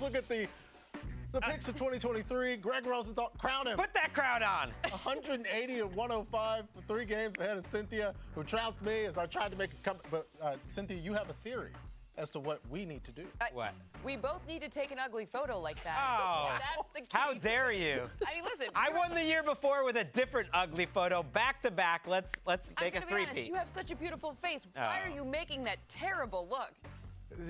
look at the picks of 2023. Greg Rosenthal, crown him. Put that crown on. 180 and 105 for 3 games ahead of Cynthia, who trounced me as I tried to make a comeback. But Cynthia, you have a theory as to what we need to do. What? We both need to take an ugly photo like that. Oh. That's the key. How dare you? I mean, listen. I won the year before with a different ugly photo, back to back. Let's make a three-peat. You have such a beautiful face. Why are you making that terrible look?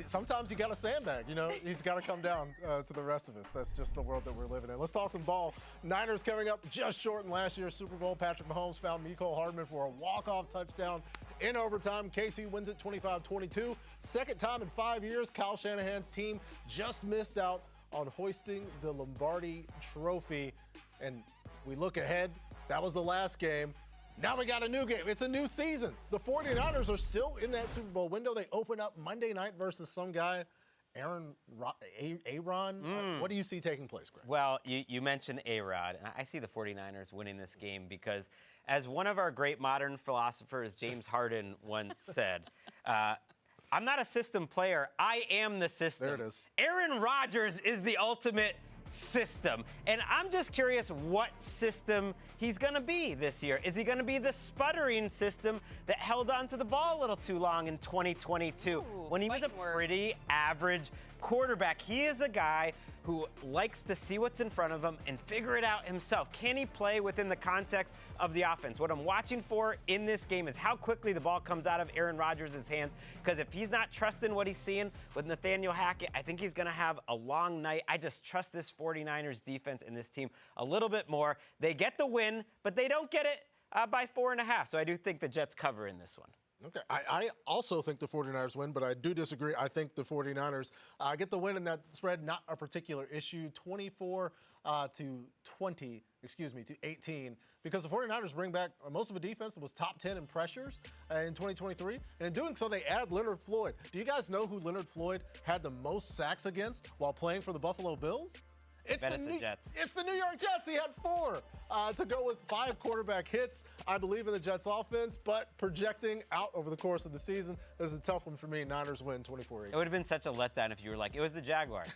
Sometimes you got to sandbag, you know. He's got to come down to the rest of us. That's just the world that we're living in. Let's talk some ball. Niners coming up just short in last year's Super Bowl. Patrick Mahomes found Mecole Hardman for a walk-off touchdown in overtime. KC wins it 25-22. Second time in 5 years, Kyle Shanahan's team just missed out on hoisting the Lombardi Trophy. And we look ahead. That was the last game. Now we got a new game. It's a new season. The 49ers are still in that Super Bowl window. They open up Monday night versus some guy, Aaron. What do you see taking place, Greg? Well, you mentioned A-Rod, and I see the 49ers winning this game because, as one of our great modern philosophers, James Harden, once said, I'm not a system player. I am the system. There it is. Aaron Rodgers is the ultimate system. And I'm just curious what system he's going to be this year. Is he going to be the sputtering system that held on to the ball a little too long in 2022 when he was a pretty average quarterback? He is a guy who likes to see what's in front of him and figure it out himself. Can he play within the context of the offense? What I'm watching for in this game is how quickly the ball comes out of Aaron Rodgers' hands, because if he's not trusting what he's seeing with Nathaniel Hackett, I think he's going to have a long night. I just trust this 49ers defense and this team a little bit more. They get the win, but they don't get it by 4.5. So I do think the Jets cover in this one. Okay. I also think the 49ers win, but I do disagree. I think the 49ers get the win in that spread, not a particular issue, 24 to 18, because the 49ers bring back most of a defense that was top 10 in pressures in 2023. And in doing so, they add Leonard Floyd. Do you guys know who Leonard Floyd had the most sacks against while playing for the Buffalo Bills? It's the Jets. It's the New York Jets. He had 4 to go with 5 quarterback hits. I believe in the Jets offense, but projecting out over the course of the season, this is a tough one for me. Niners win 24-8. It would have been such a letdown if you were like, it was the Jaguars.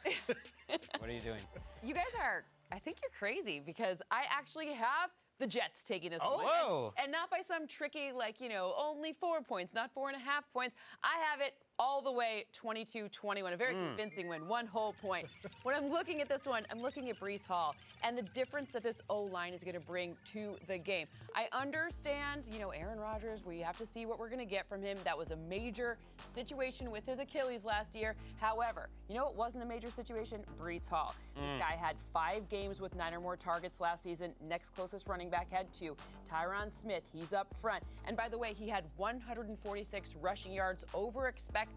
What are you doing? You guys are, I think you're crazy, because I actually have the Jets taking this one. Whoa. And not by some tricky, like, only 4 points, not 4.5 points. I have it all the way 22-21, a very convincing win, 1 whole point. When I'm looking at this one, I'm looking at Breece Hall and the difference that this O-line is going to bring to the game. I understand, Aaron Rodgers, we have to see what we're going to get from him. That was a major situation with his Achilles last year. However, it wasn't a major situation? Breece Hall. This guy had 5 games with 9 or more targets last season. Next closest running back had 2. Tyron Smith, he's up front. And by the way, he had 146 rushing yards over expected.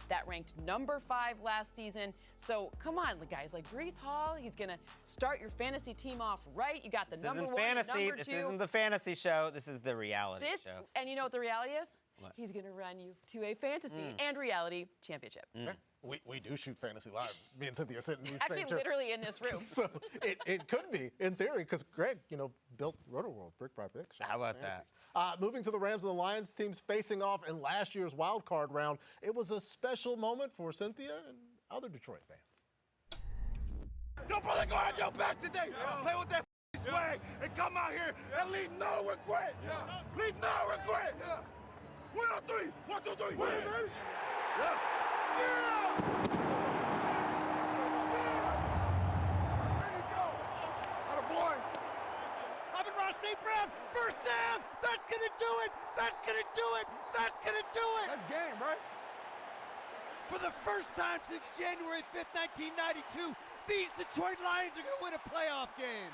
That ranked number 5 last season. So come on, guys, like Breece Hall, he's going to start your fantasy team off right. You got the number 1 and number 2. This isn't the fantasy show. This is the reality show. And you know what the reality is? What? He's going to run you to a fantasy and reality championship. We do shoot fantasy live. Me and Cynthia sitting in these Actually, same chairs. literally in this room. So it could be, in theory, because Greg, built Roto-World, brick by brick. How about that? Moving to the Rams and the Lions, teams facing off in last year's wild card round. It was a special moment for Cynthia and other Detroit fans. Your brother gonna have your back today. Play with that swag and come out here and leave no regret. Leave no regret. 1 on 3. 1, 2, 3. Win, baby. Yes. Yeah. There you go. Atta boy. Ross St. Brown, first down. That's gonna do it. That's gonna do it. That's gonna do it. That's game, right? For the first time since January 5th, 1992, these Detroit Lions are gonna win a playoff game.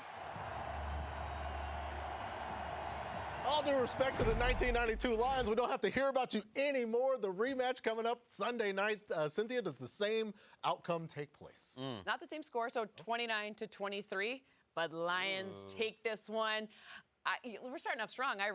All due respect to the 1992 Lions, we don't have to hear about you anymore. The rematch coming up Sunday night. Cynthia, does the same outcome take place? Not the same score, so 29-23. But Lions take this one. We're starting off strong. I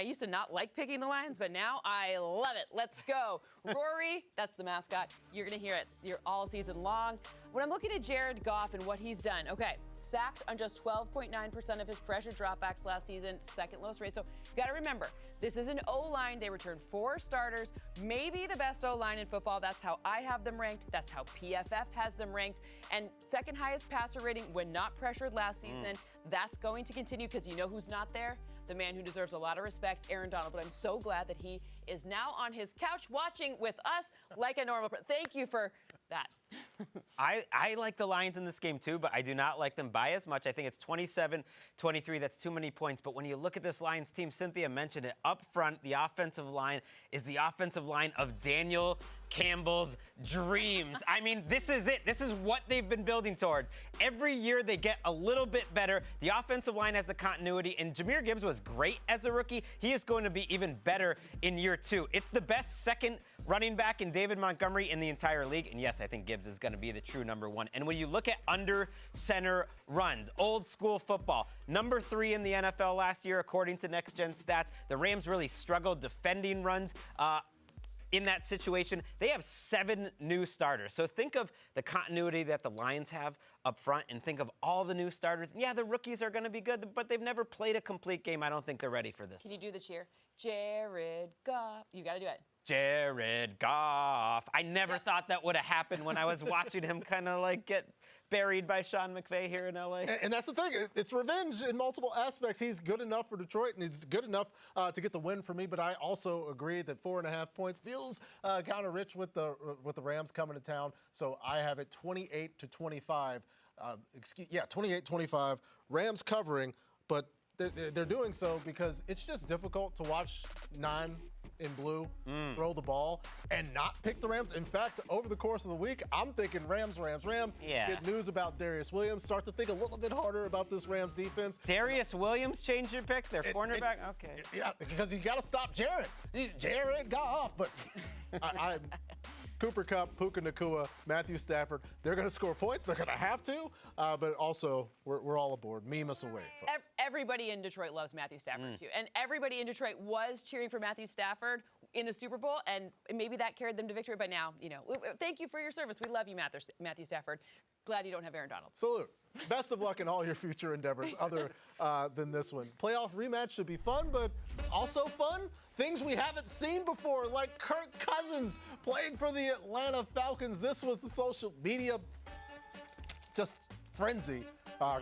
used to not like picking the Lions, but now I love it. Let's go. Rory, that's the mascot. You're going to hear it all season long. When I'm looking at Jared Goff and what he's done, okay, sacked on just 12.9% of his pressure dropbacks last season, second lowest rate. So you got to remember, this is an O-line. They returned 4 starters, maybe the best O-line in football. That's how I have them ranked. That's how PFF has them ranked. And second highest passer rating when not pressured last season. That's going to continue because you know who's not there? The man who deserves a lot of respect, Aaron Donald. But I'm so glad that he is now on his couch watching with us like a normal person. Thank you for that. I like the Lions in this game too, but I do not like them by as much. I think it's 27-23. That's too many points. But when you look at this Lions team, Cynthia mentioned it, up front, the offensive line is the offensive line of Daniel Campbell's dreams. I mean, this is it. This is what they've been building toward. Every year they get a little bit better. The offensive line has the continuity, and Jahmyr Gibbs was great as a rookie. He is going to be even better in year 2. It's the best second running back in David Montgomery in the entire league. And yes, I think Gibbs is going to be the true number 1. And when you look at under center runs, old school football, number 3 in the NFL last year, according to Next Gen Stats. The Rams really struggled defending runs. In that situation, they have 7 new starters. So think of the continuity that the Lions have up front and think of all the new starters. Yeah, the rookies are going to be good, but they've never played a complete game. I don't think they're ready for this. Can you do the cheer? Jared Goff. You got to do it. Jared Goff. I never thought that would have happened when I was watching him kind of like get buried by Sean McVay here in LA. And that's the thing. It's revenge in multiple aspects. He's good enough for Detroit, and he's good enough to get the win for me. But I also agree that 4.5 points feels kind of rich with the Rams coming to town. So I have it 28-25. 28-25. Rams covering, but they're doing so because it's just difficult to watch 9 in blue throw the ball and not pick the Rams. In fact, over the course of the week, I'm thinking Rams. Yeah. Get news about Darius Williams. Start to think a little bit harder about this Rams defense. Darius Williams changed your pick? Their cornerback? Okay. Yeah, because you got to stop Jared. Jared Goff. But I'm Cooper Kupp, Puka Nacua, Matthew Stafford. They're going to score points. They're going to have to. But also, we're all aboard. Meme us away, folks. Everybody in Detroit loves Matthew Stafford, too. And everybody in Detroit was cheering for Matthew Stafford in the Super Bowl, and maybe that carried them to victory. But now, thank you for your service. We love you, Matthew Stafford. Glad you don't have Aaron Donald. Salute. Best of luck in all your future endeavors other than this one. Playoff rematch should be fun, but also fun. Things we haven't seen before, like Kirk Cousins playing for the Atlanta Falcons. This was the social media just frenzy.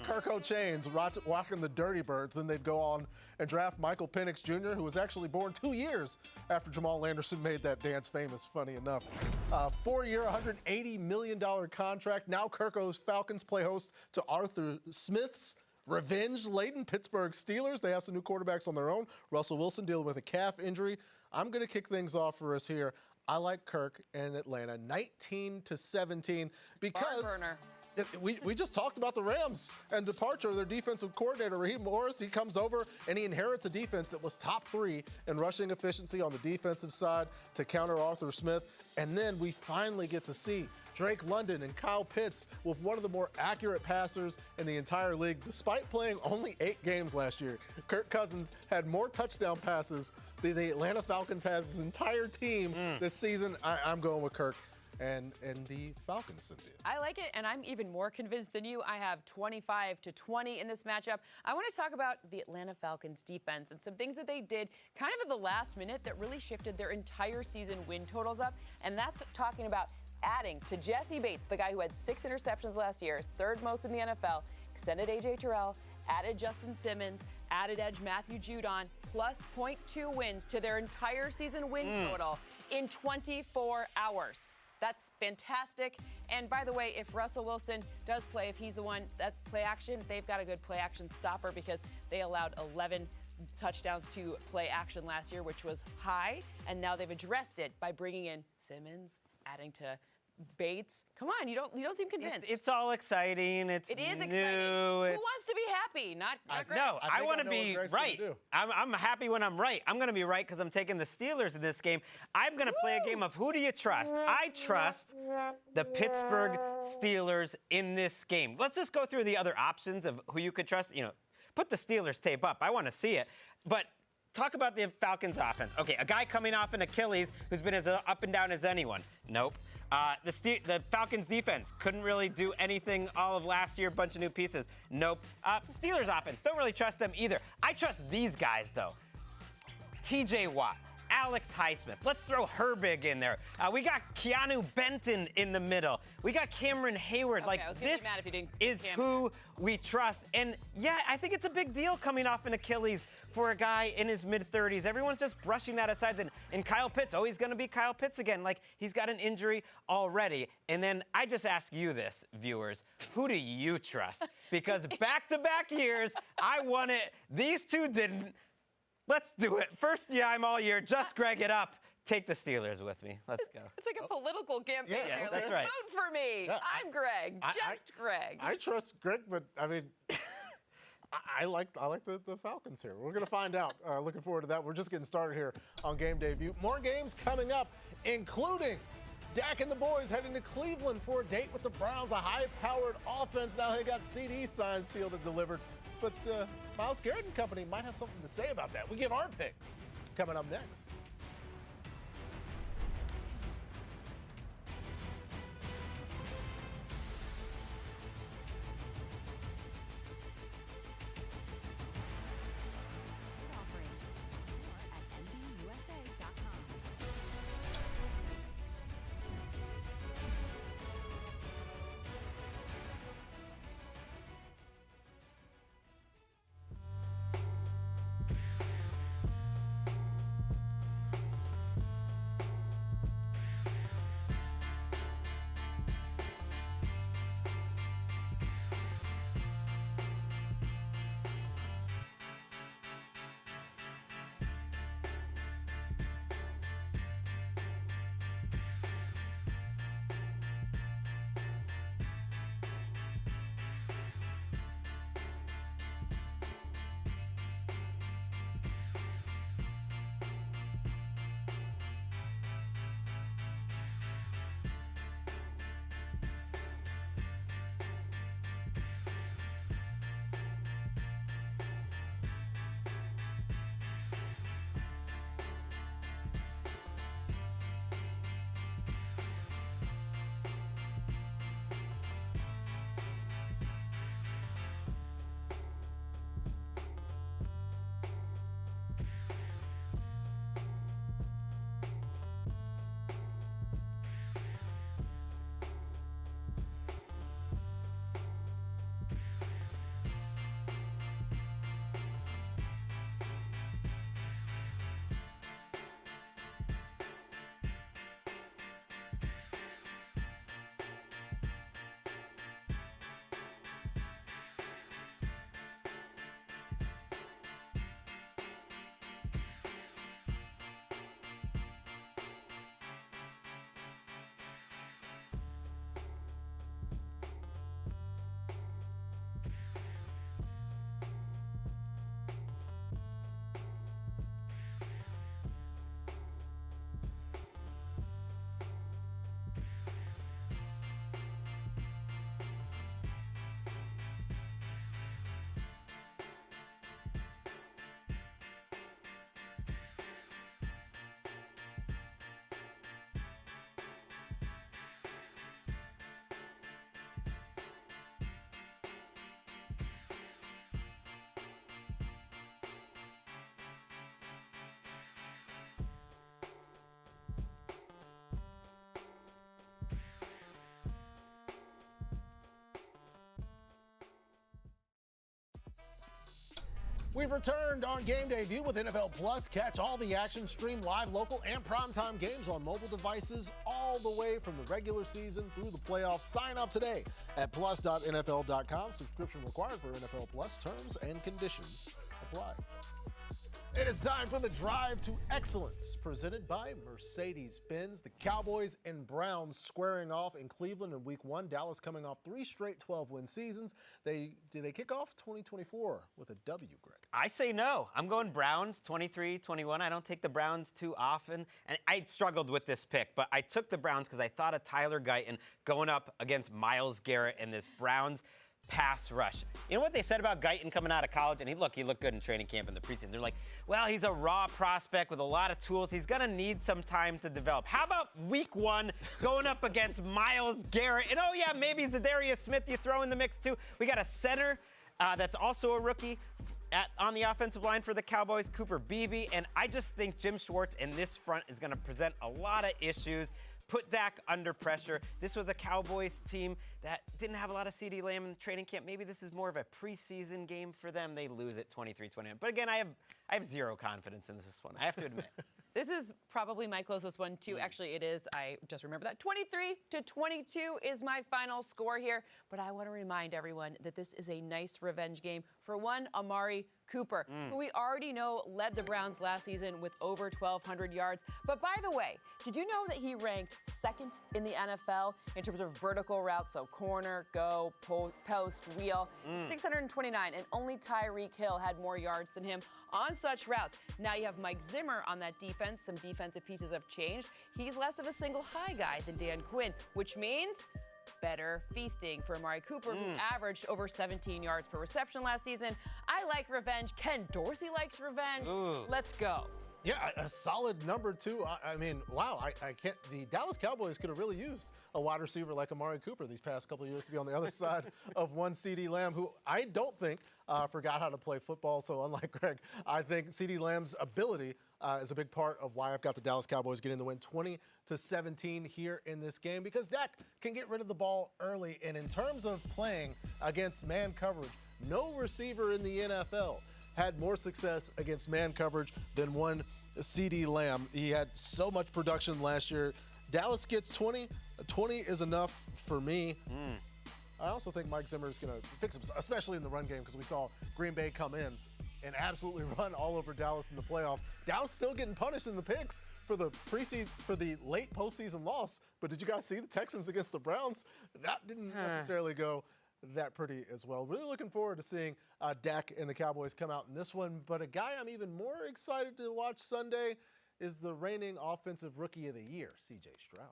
Kirk O'Chains walking the Dirty Birds. Then they'd go on and draft Michael Penix Jr., who was actually born 2 years after Jamal Anderson made that dance famous, funny enough. 4-year, $180 million contract. Now Kirk O's Falcons play host to Arthur Smith's revenge-laden Pittsburgh Steelers. They have some new quarterbacks on their own. Russell Wilson dealing with a calf injury. I'm going to kick things off for us here. I like Kirk in Atlanta, 19-17, because Barn burner. We just talked about the Rams and departure of their defensive coordinator, Raheem Morris. He comes over and he inherits a defense that was top 3 in rushing efficiency on the defensive side to counter Arthur Smith. And then we finally get to see Drake London and Kyle Pitts with one of the more accurate passers in the entire league, despite playing only 8 games last year. Kirk Cousins had more touchdown passes than the Atlanta Falcons has his entire team this season. I'm going with Kirk and the Falcons, Cynthia. I like it, and I'm even more convinced than you. I have 25-20 in this matchup. I want to talk about the Atlanta Falcons defense and some things that they did kind of at the last minute that really shifted their entire season win totals up, and that's talking about adding to Jesse Bates, the guy who had 6 interceptions last year, 3rd most in the NFL, extended A.J. Terrell, added Justin Simmons, added edge Matthew Judon, plus 0.2 wins to their entire season win total in 24 hours. That's fantastic. And by the way, if Russell Wilson does play, if he's the one that play action, they've got a good play action stopper because they allowed 11 touchdowns to play action last year, which was high. And now they've addressed it by bringing in Simmons, adding to Bates. Come on, you don't seem convinced. It's all exciting. It is exciting. Who wants to be happy? Not great. No, I want to be right. I'm happy when I'm right. I'm going to be right because I'm taking the Steelers in this game. I'm going to play a game of who do you trust? I trust the Pittsburgh Steelers in this game. Let's just go through the other options of who you could trust. Put the Steelers tape up. I want to see it. But talk about the Falcons offense. Okay, a guy coming off an Achilles who's been as up and down as anyone. Nope. The Falcons defense couldn't really do anything all of last year, bunch of new pieces. Nope. Steelers offense, don't really trust them either. I trust these guys, though. TJ Watt, Alex Highsmith. Let's throw Herbig in there. We got Keanu Benton in the middle. We got Cameron Hayward. Okay, This is who we trust. And yeah, I think it's a big deal coming off an Achilles for a guy in his mid-30s. Everyone's just brushing that aside. And Kyle Pitts, he's going to be Kyle Pitts again. He's got an injury already. And then I just ask you this, viewers. Who do you trust? Because back-to-back years, I won it. These two didn't. Let's do it. First I'm all year. Just Greg it up. Take the Steelers with me. Let's go. It's like a political campaign. Yeah, there. that's right. Vote for me. Yeah, I'm Greg. Greg. I trust Greg, but I mean, I like the Falcons here. We're going to find out. Looking forward to that. We're just getting started here on Game Day View. More games coming up, including Dak and the boys heading to Cleveland for a date with the Browns. A high-powered offense. Now they got CD signed, sealed, and delivered. But Myles Garrett and company might have something to say about that. We give our picks coming up next. We've returned on Game Day View with NFL Plus. Catch all the action, stream live, local, and primetime games on mobile devices all the way from the regular season through the playoffs. Sign up today at plus.nfl.com. Subscription required for NFL Plus. Terms and conditions apply. It is time for the Drive to Excellence, presented by Mercedes-Benz. The Cowboys and Browns squaring off in Cleveland in Week 1. Dallas coming off 3 straight 12-win seasons. Do they kick off 2024 with a W, Greg? I say no. I'm going Browns 23-21. I don't take the Browns too often. And I struggled with this pick, but I took the Browns because I thought of Tyler Guyton going up against Myles Garrett and this Browns pass rush. You know what they said about Guyton coming out of college? And he looked good in training camp in the preseason. They're like, well, he's a raw prospect with a lot of tools. He's going to need some time to develop. How about week 1 going up against Myles Garrett? And oh, yeah, maybe Zadarius Smith you throw in the mix, too. We got a center that's also a rookie on the offensive line for the Cowboys, Cooper Beebe. And I just think Jim Schwartz in this front is going to present a lot of issues. Put Dak under pressure. This was a Cowboys team that didn't have a lot of CeeDee Lamb in training camp. Maybe this is more of a preseason game for them. They lose it 23-21. But again, I have zero confidence in this one, I have to admit. This is probably my closest one, too. Actually, it is. I just remember that. 23-22 is my final score here. But I want to remind everyone that this is a nice revenge game for one Amari Cooper, who we already know led the Browns last season with over 1,200 yards. But by the way, did you know that he ranked second in the NFL in terms of vertical routes? So corner, go, post, wheel, 629. And only Tyreek Hill had more yards than him on such routes. Now you have Mike Zimmer on that defense. Some defensive pieces have changed. He's less of a single high guy than Dan Quinn, which means better feasting for Amari Cooper, who averaged over 17 yards per reception last season. I like revenge. Ken Dorsey likes revenge. Let's go. Yeah, a solid number, too. I mean, wow, I can't. The Dallas Cowboys could have really used a wide receiver like Amari Cooper these past couple of years to be on the other side of one CeeDee Lamb, who I don't think forgot how to play football. So unlike Greg, I think CeeDee Lamb's ability is a big part of why I've got the Dallas Cowboys getting the win 20-17 here in this game, because Dak can get rid of the ball early. And in terms of playing against man coverage, no receiver in the NFL had more success against man coverage than one CeeDee Lamb. He had so much production last year. Dallas gets 20. 20 is enough for me. I also think Mike Zimmer is going to fix him, especially in the run game, because we saw Green Bay come in and absolutely run all over Dallas in the playoffs. Dallas still getting punished in the picks for the late postseason loss. But did you guys see the Texans against the Browns? That didn't necessarily go that pretty as well. Really looking forward to seeing Dak and the Cowboys come out in this one. But a guy I'm even more excited to watch Sunday is the reigning Offensive Rookie of the Year, C.J. Stroud.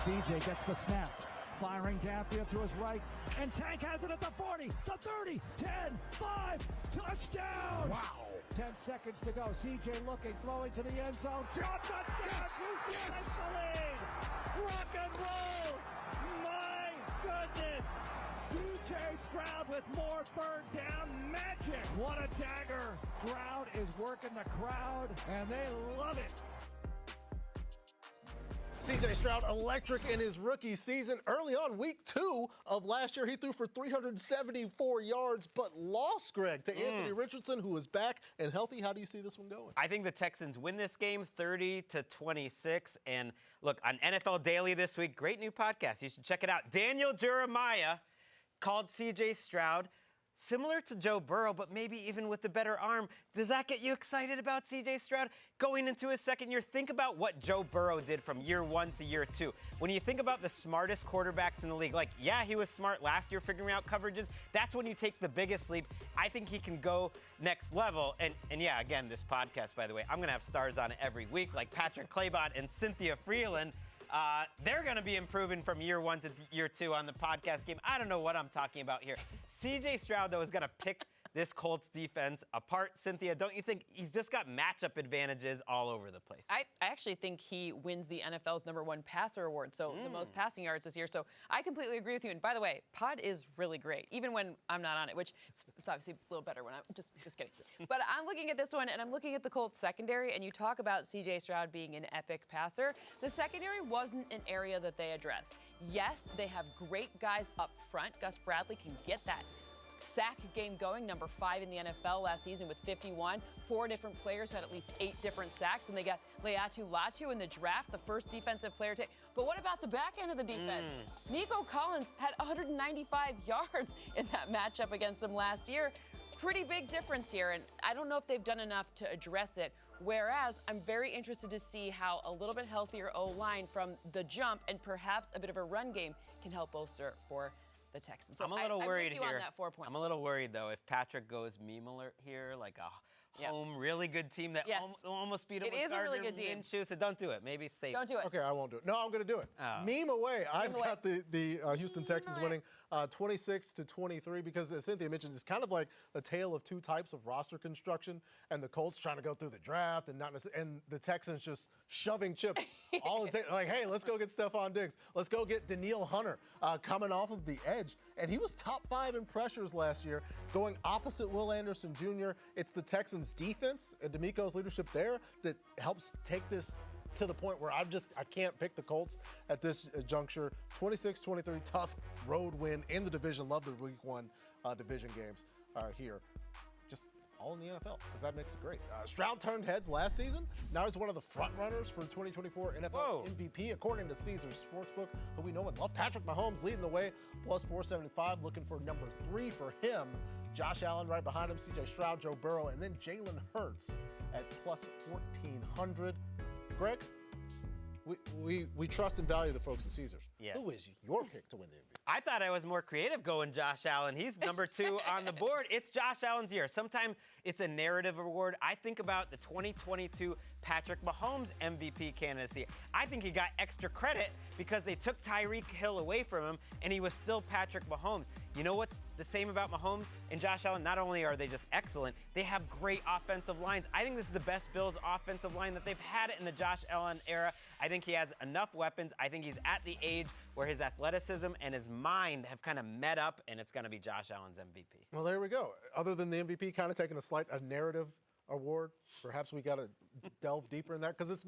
C.J. gets the snap, firing downfield to his right, and Tank has it at the 40, the 30, 10, 5, touchdown! Wow! 10 seconds to go. C.J. looking, throwing to the end zone. Touchdown! Houston has the lead! Rock and roll! My goodness! C.J. Stroud with more third down magic. What a dagger. Stroud is working the crowd, and they love it. C.J. Stroud electric in his rookie season. Early on, week 2 of last year, he threw for 374 yards, but lost, Greg, to Anthony Richardson, who is back and healthy. How do you see this one going? I think the Texans win this game 30-26. And look, on NFL Daily this week, great new podcast. You should check it out. Daniel Jeremiah called C.J. Stroud similar to Joe Burrow, but maybe even with a better arm. Does that get you excited about C.J. Stroud going into his second year? Think about what Joe Burrow did from year 1 to year 2. When you think about the smartest quarterbacks in the league, like, yeah, he was smart last year figuring out coverages. That's when you take the biggest leap. I think he can go next level. And yeah, again, this podcast, by the way, I'm going to have stars on it every week, like Patrick Claybon and Cynthia Freeland. They're going to be improving from year 1 to year 2 on the podcast game. I don't know what I'm talking about here. C.J. Stroud, though, is going to pick this Colts defense apart. Cynthia, don't you think he's just got matchup advantages all over the place? I actually think he wins the NFL's #1 passer award, so the most passing yards this year. So I completely agree with you. And by the way, Pod is really great, even when I'm not on it, which it's obviously a little better when I'm just kidding. But I'm looking at this one, and I'm looking at the Colts secondary, and you talk about C.J. Stroud being an epic passer. The secondary wasn't an area that they addressed. Yes, they have great guys up front. Gus Bradley can get that sack game going, number 5 in the NFL last season with 51. 4 different players who had at least 8 different sacks. And they got Leatu Latu in the draft, the first defensive player to. But what about the back end of the defense? Nico Collins had 195 yards in that matchup against them last year. Pretty big difference here, and I don't know if they've done enough to address it. Whereas I'm very interested to see how a little bit healthier O-line from the jump and perhaps a bit of a run game can help bolster for the Texans. So I'm a little worried here. here. On that 4 points. I'm a little worried, though, if Patrick goes meme alert here, like a home, really good team that Yes. almost beat them It with is a really Gardner good team. Minshew, so don't do it. Maybe save Don't do it. Okay, I won't do it. No, I'm going to do it. Oh. Meme away. I've away. got the Houston Texans winning 26-23 because, as Cynthia mentioned, it's kind of like a tale of two types of roster construction, and the Colts trying to go through the draft and and the Texans just shoving chips all the time. Like, hey, let's go get Stephon Diggs. Let's go get Danielle Hunter coming off of the edge. And he was top 5 in pressures last year, going opposite Will Anderson Jr. It's the Texans' defense and D'Amico's leadership there that helps take this to the point where I can't pick the Colts at this juncture. 26-23, tough road win in the division. Love the week 1 division games here. Just all in the NFL, because that makes it great. Stroud turned heads last season. Now he's one of the front runners for the 2024 NFL MVP, according to Caesars Sportsbook, who we know and love. Patrick Mahomes leading the way, plus 475, looking for number 3 for him. Josh Allen right behind him, C.J. Stroud, Joe Burrow, and then Jalen Hurts at plus 1,400. Greg, we trust and value the folks at Caesars. Yes. Who is your pick to win the MVP? I thought I was more creative going Josh Allen. He's number 2 on the board. It's Josh Allen's year. Sometimes it's a narrative award. I think about the 2022 Patrick Mahomes MVP candidacy. I think he got extra credit because they took Tyreek Hill away from him, and he was still Patrick Mahomes. You know what's the same about Mahomes and Josh Allen? Not only are they just excellent, they have great offensive lines. I think this is the best Bills offensive line that they've had in the Josh Allen era. I think he has enough weapons. I think he's at the age where his athleticism and his mind have kind of met up, and it's going to be Josh Allen's MVP. Well, there we go. Other than the MVP kind of taking a narrative award, perhaps we got to delve deeper in that, because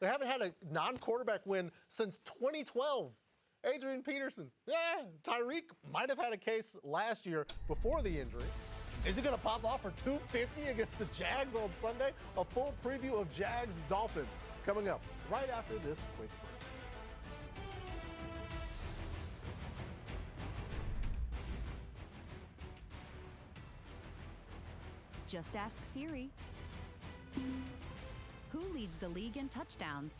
they haven't had a non-quarterback win since 2012. Adrian Peterson. Yeah, Tyreek might have had a case last year before the injury. Is he going to pop off for 250 against the Jags on Sunday? A full preview of Jags Dolphins coming up right after this quick break. Just ask Siri. Who leads the league in touchdowns?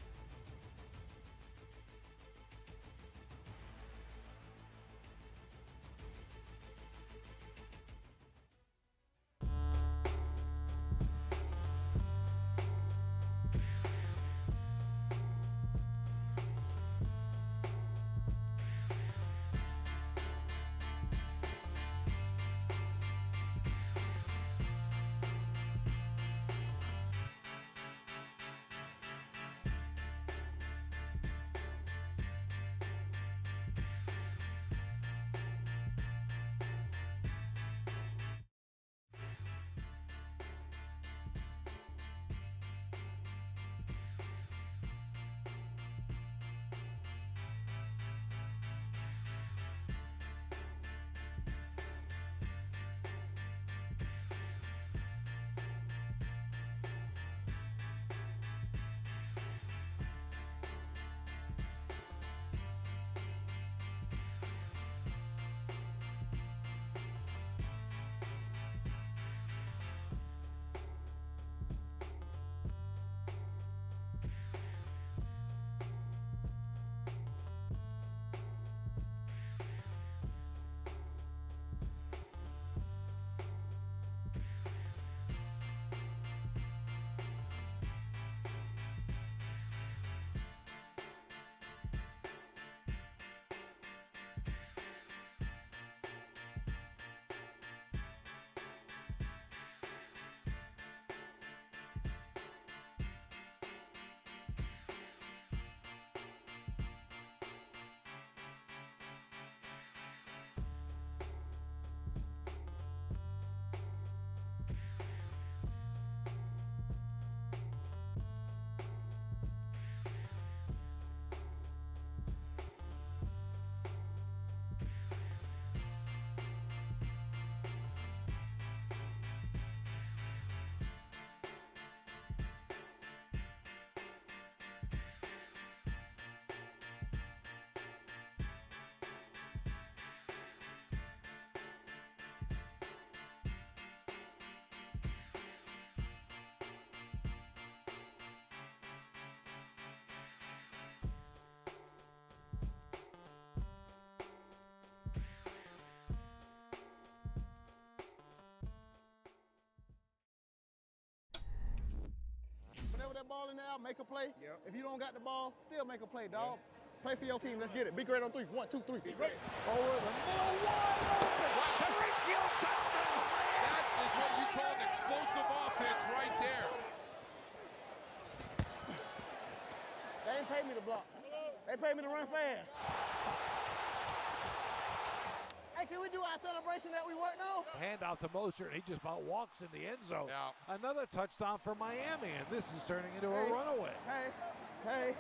ball in there, make a play. Yep. If you don't got the ball, still make a play, dog. Yep. Play for your team. Let's get it. Be great on 3. 1, 2, 3. Be great. Over the middle, wide open. Tyreek Hill, touchdown. That is what you call an explosive offense right there. They ain't paid me to block. They paid me to run fast. Hey, can we do our celebration that we worked on? Handoff to Mostert, and he just about walks in the end zone. Yeah. Another touchdown for Miami, and this is turning into a runaway. Hey.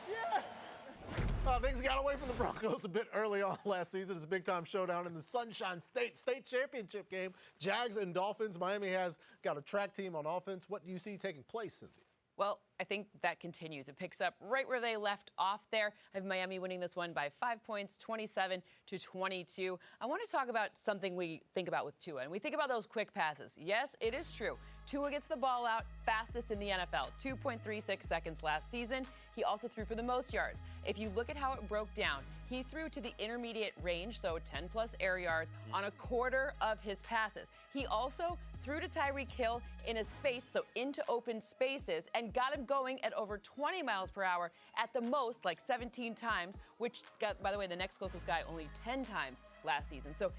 Yeah. Things got away from the Broncos a bit early on last season. It's a big-time showdown in the Sunshine State Championship game. Jags and Dolphins. Miami has got a track team on offense. What do you see taking place, Cynthia? Well, I think that continues. It picks up right where they left off there. I have Miami winning this one by 5 points, 27-22. I want to talk about something we think about with Tua, and we think about those quick passes. Yes, it is true. Tua gets the ball out fastest in the NFL, 2.36 seconds last season. He also threw for the most yards. If you look at how it broke down, he threw to the intermediate range, so 10-plus air yards, on a quarter of his passes. He also threw to Tyreek Hill in a space, so into open spaces, and got him going at over 20 miles per hour at the most, like 17 times, which got, by the way, the next closest guy only 10 times last season. So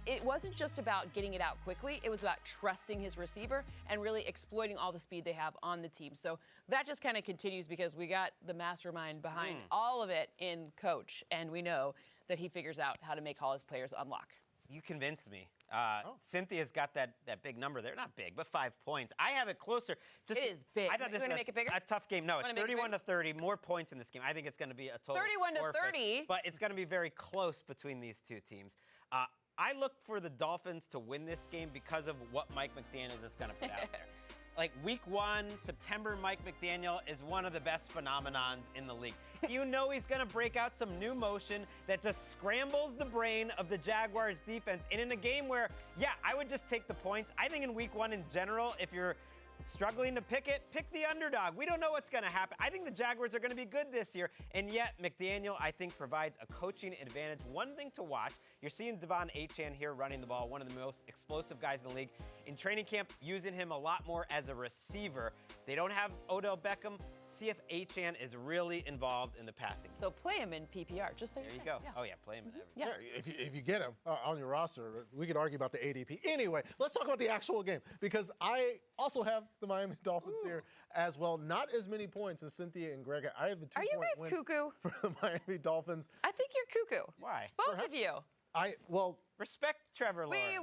it wasn't just about getting it out quickly. It was about trusting his receiver and really exploiting all the speed they have on the team. So that just kind of continues because we got the mastermind behind all of it in Coach, and we know that he figures out how to make all his players unlock. You convinced me. Cynthia's got that big number there. Not big, but 5 points. I have it closer. It is big. I thought this was was make it bigger? a tough game. No, it's Wanna make it 31-30. More points in this game. I think it's going to be a total 31-30. But it's going to be very close between these two teams. I look for the Dolphins to win this game because of what Mike McDaniel is going to put out there. Like week 1, September, Mike McDaniel is one of the best phenomenons in the league. You know he's going to break out some new motion that just scrambles the brain of the Jaguars defense. And in a game where, yeah, I would just take the points. I think in week 1 in general, if you're struggling to pick it, pick the underdog. We don't know what's going to happen. I think the Jaguars are going to be good this year, and yet McDaniel, I think, provides a coaching advantage. One thing to watch, you're seeing Devon Achane here running the ball, one of the most explosive guys in the league. In training camp, using him a lot more as a receiver. They don't have Odell Beckham. See if Achane is really involved in the passing. So play him in PPR, just so there you go. Yeah. Oh, yeah, play him in everything. Yeah. If you get him on your roster, we could argue about the ADP. Anyway, let's talk about the actual game because I also have the Miami Dolphins here as well. Not as many points as Cynthia and Greg. I have a 2-point Are you guys cuckoo? for the Miami Dolphins. I think you're cuckoo. Why? Both of you. Respect Trevor Lawrence.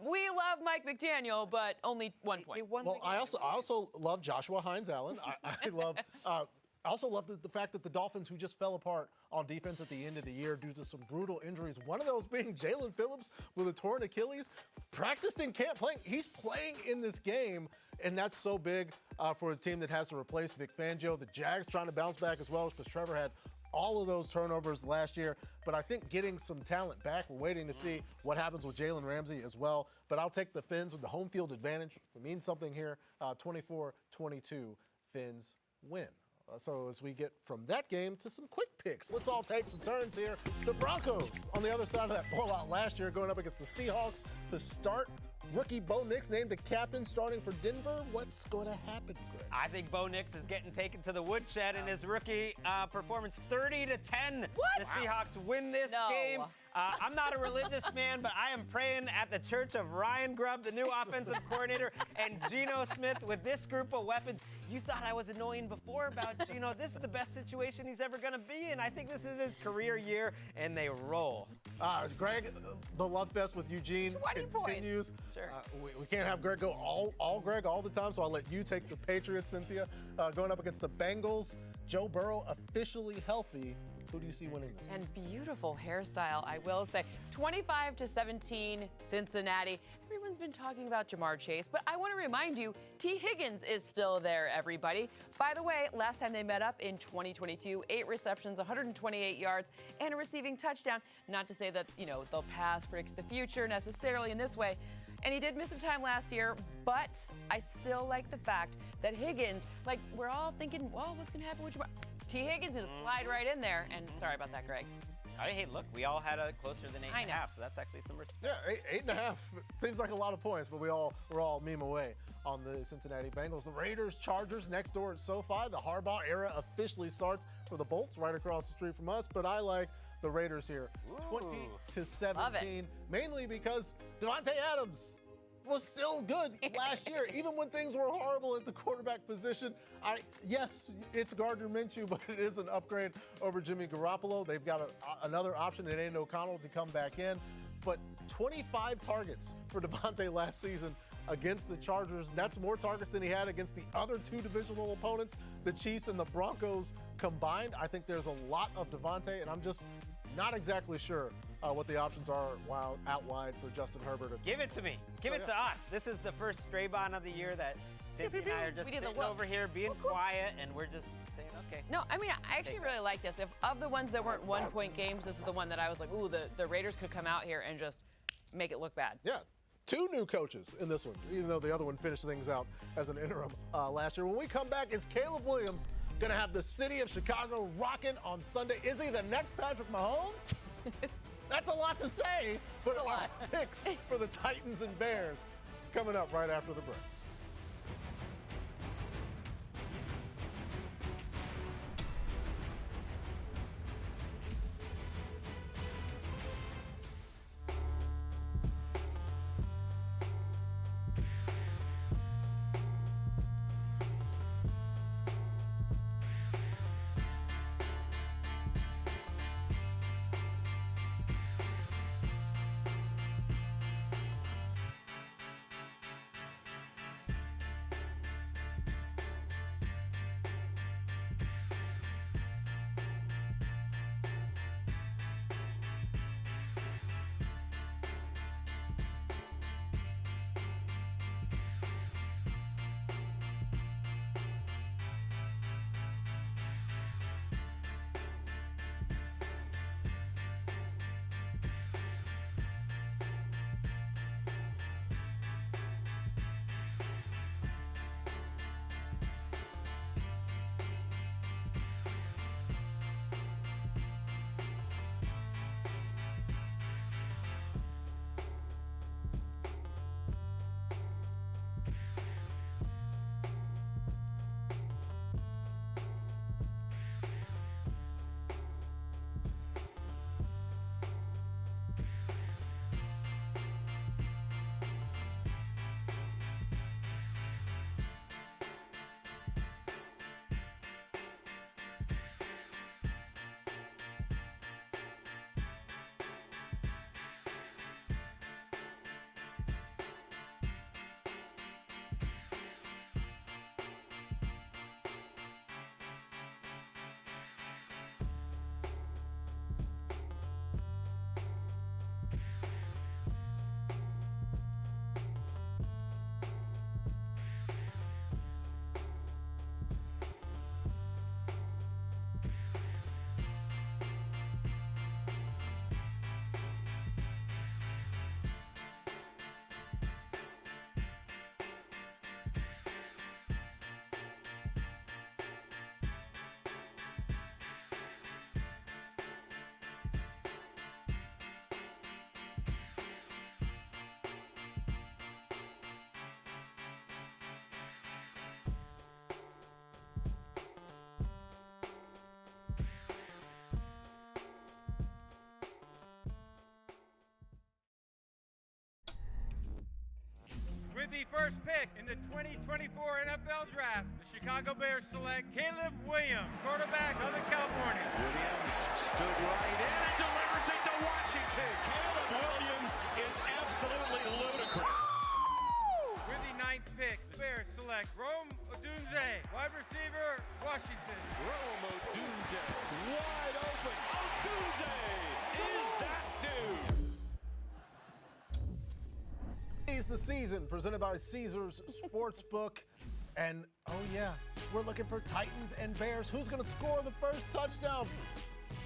We love Mike McDaniel, but only 1 point. Well, I also love Joshua Hines-Allen. I also love the fact that the Dolphins, who just fell apart on defense at the end of the year due to some brutal injuries, one of those being Jalen Phillips with a torn Achilles, practiced in camp playing. He's playing in this game, and that's so big for a team that has to replace Vic Fangio. The Jags trying to bounce back as well because Trevor had all of those turnovers last year. But I think getting some talent back, we're waiting to see what happens with Jalen Ramsey as well. But I'll take the Fins with the home field advantage. It means something here. 24-22, Fins win. So as we get from that game to some quick picks, let's all take some turns here. The Broncos on the other side of that blowout last year going up against the Seahawks to start. Rookie Bo Nix named a captain starting for Denver. What's going to happen, Greg? I think Bo Nix is getting taken to the woodshed in his rookie performance. 30-10. What? The Seahawks win this game. I'm not a religious man, but I am praying at the church of Ryan Grubb, the new offensive coordinator, and Geno Smith with this group of weapons. You thought I was annoying before about Geno. This is the best situation he's ever going to be in. I think this is his career year, and they roll. Greg, the love fest with Eugene 20 continues. points. Sure. We can't have Greg go all Greg all the time, so I'll let you take the Patriots, Cynthia. Going up against the Bengals, Joe Burrow officially healthy. Who do you see winning this? And beautiful hairstyle, I will say. 25-17, Cincinnati. Everyone's been talking about Jamar Chase, but I want to remind you, T. Higgins is still there, everybody. By the way, last time they met up in 2022, 8 receptions, 128 yards, and a receiving touchdown. Not to say that, the past predicts the future necessarily in this way. And he did miss some time last year, but I still like the fact that Higgins, we're all thinking, well, what's going to happen with Jamar? T. Higgins is slide right in there. And sorry about that, Greg. Hey, look, we all had a closer than 8.5, so that's actually some respect. Yeah, 8.5 seems like a lot of points, but we're all meme away on the Cincinnati Bengals. The Raiders, Chargers next door at SoFi. The Harbaugh era officially starts for the Bolts right across the street from us, but I like the Raiders here. 20-17, mainly because Devontae Adams was still good last year, even when things were horrible at the quarterback position. Yes, it's Gardner Minshew, but it is an upgrade over Jimmy Garoppolo. They've got another option in Aiden O'Connell to come back in. But 25 targets for Devontae last season against the Chargers. That's more targets than he had against the other two divisional opponents, the Chiefs and the Broncos combined. I think there's a lot of Devontae, and I'm just not exactly sure what the options are out wide for Justin Herbert. Give it to me. Give it to us. This is the first stray bond of the year that Cynthia and I are just sitting over here being quiet, and we're just saying, okay. No, I mean, I actually really like this. If of the ones that weren't one-point games, this is the one that I was like, ooh, the Raiders could come out here and just make it look bad. Yeah. 2 new coaches in this one, even though the other one finished things out as an interim last year. When we come back, is Caleb Williams going to have the city of Chicago rocking on Sunday? Is he the next Patrick Mahomes? That's a lot to say, but our picks for the Titans and Bears coming up right after the break. With the first pick in the 2024 NFL Draft, the Chicago Bears select Caleb Williams, quarterback of the California. Williams stood right in and delivers it to Washington. Caleb Williams is absolutely ludicrous. With the 9th pick, the Bears select Rome Odunze, wide receiver, Washington. Rome Odunze, wide open. Odunze is that dude. It's the season presented by Caesars Sportsbook. And, oh yeah, we're looking for Titans and Bears. Who's going to score the first touchdown?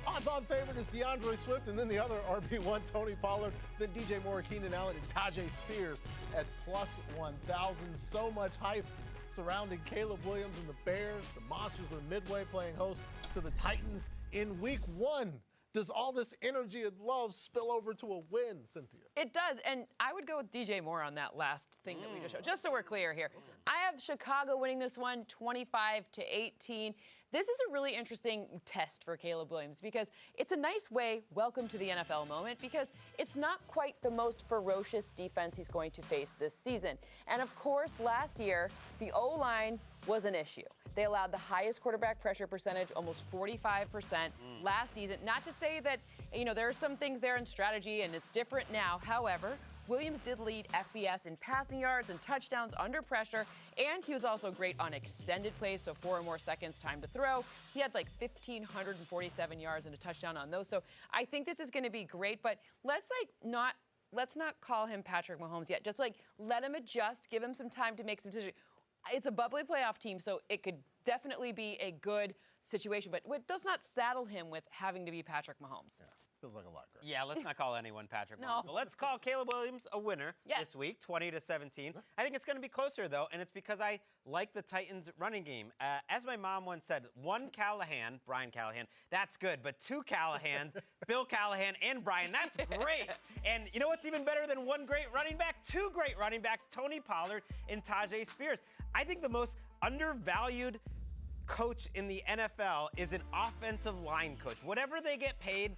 Odds-on favorite is DeAndre Swift, and then the other RB1, Tony Pollard, then DJ Moore, Keenan Allen, and Tajay Spears at plus 1,000. So much hype surrounding Caleb Williams and the Bears, the Monsters of the Midway playing host to the Titans in Week 1. Does all this energy and love spill over to a win, Cynthia? It does, and I would go with DJ Moore on that last thing that we just showed, just so we're clear here. I have Chicago winning this one 25-18. This is a really interesting test for Caleb Williams because it's a nice way, welcome to the NFL moment, because it's not quite the most ferocious defense he's going to face this season. And of course, last year, the O-line was an issue. They allowed the highest quarterback pressure percentage, almost 45% last season. Not to say that, there are some things there in strategy and it's different now. However, Williams did lead FBS in passing yards and touchdowns under pressure, and he was also great on extended plays, so 4 or more seconds time to throw. He had like 1,547 yards and a touchdown on those. So I think this is going to be great, but let's not call him Patrick Mahomes yet. Just let him adjust, give him some time to make some decisions. It's a bubbly playoff team, so it could definitely be a good situation, but it does not saddle him with having to be Patrick Mahomes. Yeah, feels like a lot, Greg. Yeah, let's not call anyone Patrick No. Mahomes. But let's call Caleb Williams a winner this week, 20-17. I think it's going to be closer, though, and it's because I like the Titans' running game. As my mom once said, one Callahan, Brian Callahan, that's good, but 2 Callahans, Bill Callahan and Brian, that's great. And you know what's even better than one great running back? 2 great running backs, Tony Pollard and Tajay Spears. I think the most undervalued coach in the NFL is an offensive line coach. Whatever they get paid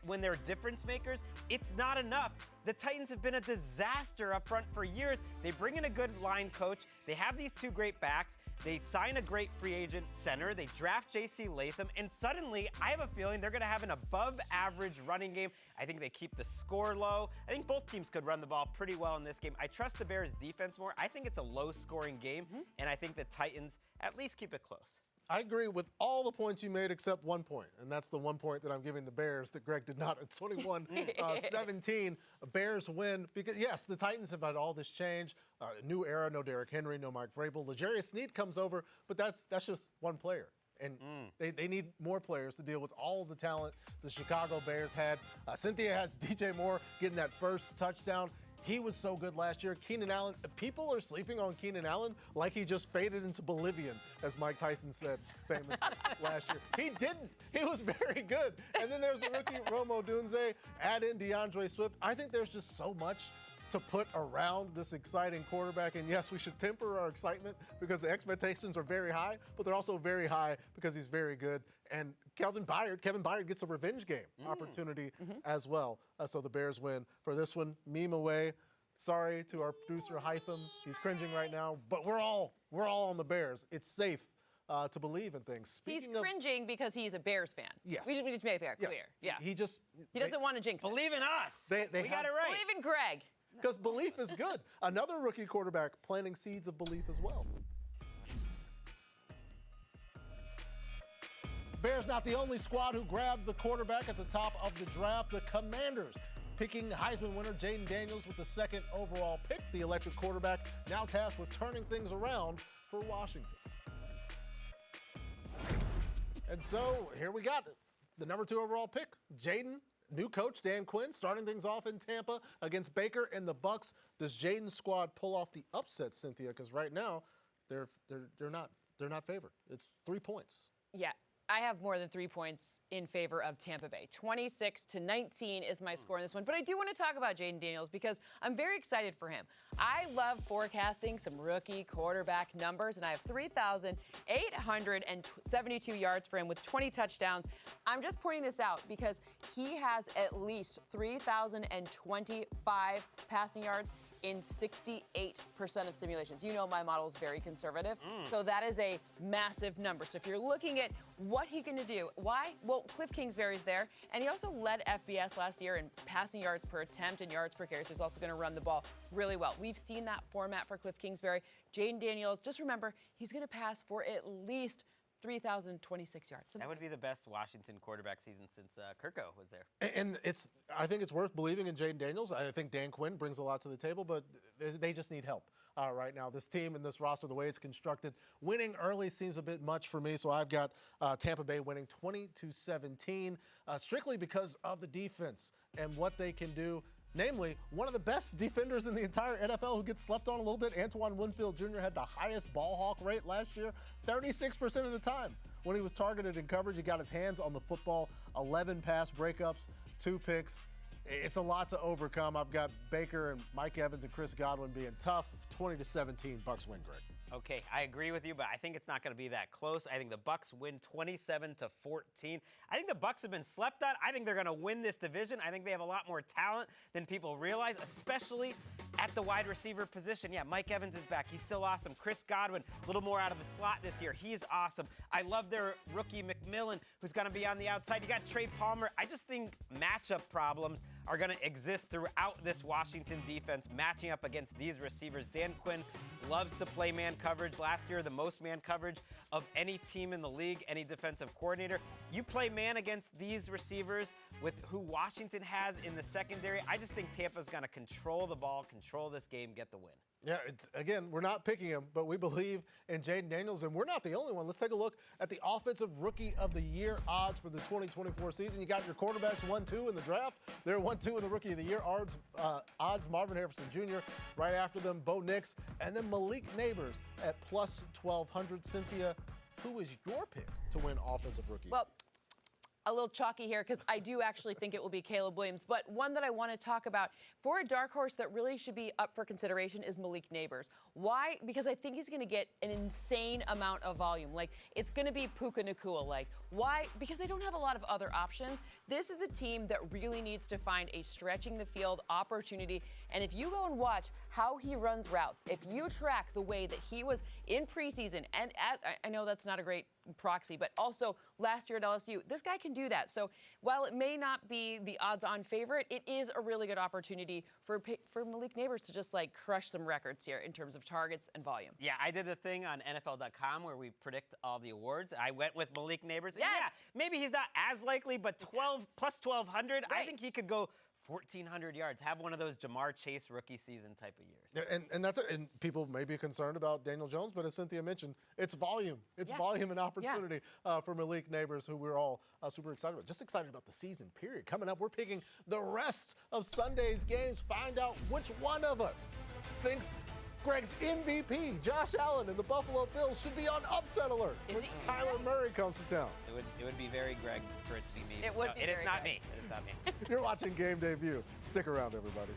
when they're difference makers, it's not enough. The Titans have been a disaster up front for years. They bring in a good line coach. They have these 2 great backs. They sign a great free agent center. They draft J.C. Latham. And suddenly, I have a feeling they're going to have an above-average running game. I think they keep the score low. I think both teams could run the ball pretty well in this game. I trust the Bears' defense more. I think it's a low-scoring game. And I think the Titans at least keep it close. I agree with all the points you made except one point, and that's the one point that I'm giving the Bears that Greg did not. It's 21-17. Bears win because, yes, the Titans have had all this change. New era, no Derrick Henry, no Mike Vrabel. L'Jarius Sneed comes over, but that's just one player. And they need more players to deal with all of the talent the Chicago Bears had. Cynthia has DJ Moore getting that first touchdown. He was so good last year. Keenan Allen, people are sleeping on Keenan Allen like he just faded into Bolivian, as Mike Tyson said famously last year. He didn't. He was very good. And then there's the rookie Rome Odunze, add in DeAndre Swift. I think there's just so much to put around this exciting quarterback. And yes, we should temper our excitement because the expectations are very high, but they're also very high because he's very good. And Kevin Byard gets a revenge game opportunity as well. So the Bears win. For this one, meme away. Sorry to our producer Hytham. He's cringing right now, but we're all on the Bears. It's safe to believe in things. He's cringing because he's a Bears fan. Yes. We need to make that clear. Yeah. He doesn't want to jinx it. Believe in us. We got it right. Believe in Greg. Because belief is good. Another rookie quarterback planting seeds of belief as well. Bears not the only squad who grabbed the quarterback at the top of the draft. The Commanders picking Heisman winner Jaden Daniels with the 2nd overall pick. The electric quarterback now tasked with turning things around for Washington. And so here we got the number 2 overall pick, Jaden. New coach Dan Quinn starting things off in Tampa against Baker and the Bucs. Does Jaden's squad pull off the upset, Cynthia? Because right now they're not favored. It's 3 points. Yeah. I have more than 3 points in favor of Tampa Bay. 26-19 is my score in this one. But I do want to talk about Jaden Daniels because I'm very excited for him. I love forecasting some rookie quarterback numbers, and I have 3,872 yards for him with 20 touchdowns. I'm just pointing this out because he has at least 3,025 passing yards in 68% of simulations. You know my model is very conservative, so that is a massive number. So if you're looking at what he's going to do, why? Well, Cliff Kingsbury's there, and he also led FBS last year in passing yards per attempt and yards per carry, so he's also going to run the ball really well. We've seen that format for Cliff Kingsbury. Jaden Daniels, just remember, he's going to pass for at least 3,026 yards. That would be the best Washington quarterback season since Kirko was there. And I think it's worth believing in Jaden Daniels. I think Dan Quinn brings a lot to the table, but they just need help right now. This team and this roster, the way it's constructed, winning early seems a bit much for me. So I've got Tampa Bay winning 20-17, strictly because of the defense and what they can do. Namely, one of the best defenders in the entire NFL who gets slept on a little bit, Antoine Winfield Jr. had the highest ball hawk rate last year, 36% of the time. when he was targeted in coverage, he got his hands on the football, 11 pass breakups, 2 picks. It's a lot to overcome. I've got Baker and Mike Evans and Chris Godwin being tough. 20-17, Bucs win, Greg. Okay, I agree with you, but I think it's not going to be that close. I think the Bucs win 27-14. I think the Bucs have been slept on. I think they're going to win this division. I think they have a lot more talent than people realize, especially at the wide receiver position. Yeah, Mike Evans is back. He's still awesome. Chris Godwin, a little more out of the slot this year. He's awesome. I love their rookie McMillan, who's going to be on the outside. You got Trey Palmer. I just think matchup problems are going to exist throughout this Washington defense, matching up against these receivers. Dan Quinn loves to play man coverage. Last year, the most man coverage of any team in the league, any defensive coordinator. You play man against these receivers with who Washington has in the secondary. I just think Tampa's going to control the ball, control this game, get the win. Yeah, again, we're not picking him, but we believe in Jaden Daniels, and we're not the only one. Let's take a look at the Offensive Rookie of the Year odds for the 2024 season. You got your quarterbacks 1-2 in the draft. They're 1-2 in the Rookie of the Year odds. Marvin Harrison Jr. right after them, Bo Nix, and then Malik Neighbors at plus 1,200. Cynthia, who is your pick to win Offensive Rookie? Well, a little chalky here because I do actually think it will be Caleb Williams. But one that I want to talk about for a dark horse that really should be up for consideration is Malik Neighbors. Why? Because I think he's going to get an insane amount of volume. Like, it's going to be Puka Nacua. Like, why? Because they don't have a lot of other options. This is a team that really needs to find a stretching the field opportunity. And if you go and watch how he runs routes, if you track the way that he was in preseason, and I know that's not a great proxy, but also last year at LSU, this guy can do that. So while it may not be the odds-on favorite, it is a really good opportunity for Malik Neighbors to just like crush some records here in terms of targets and volume. Yeah, I did the thing on NFL.com where we predict all the awards. I went with Malik Neighbors. Yes. Yeah, maybe he's not as likely, but 12 plus 1,200, Right. I think he could go 1,400 yards, have one of those Jamar Chase rookie season type of years. Yeah, and that's it. And people may be concerned about Daniel Jones, but as Cynthia mentioned, it's volume. It's volume and opportunity for Malik Neighbors, who we're all super excited about. Just excited about the season, period. Coming up, we're picking the rest of Sunday's games. Find out which one of us thinks Greg's MVP, Josh Allen, and the Buffalo Bills should be on upset alert when Kyler Murray comes to town. It would be very Greg for it to be me. It would be It is very not Greg. me. It is not me. You're watching Game Day View. Stick around, everybody.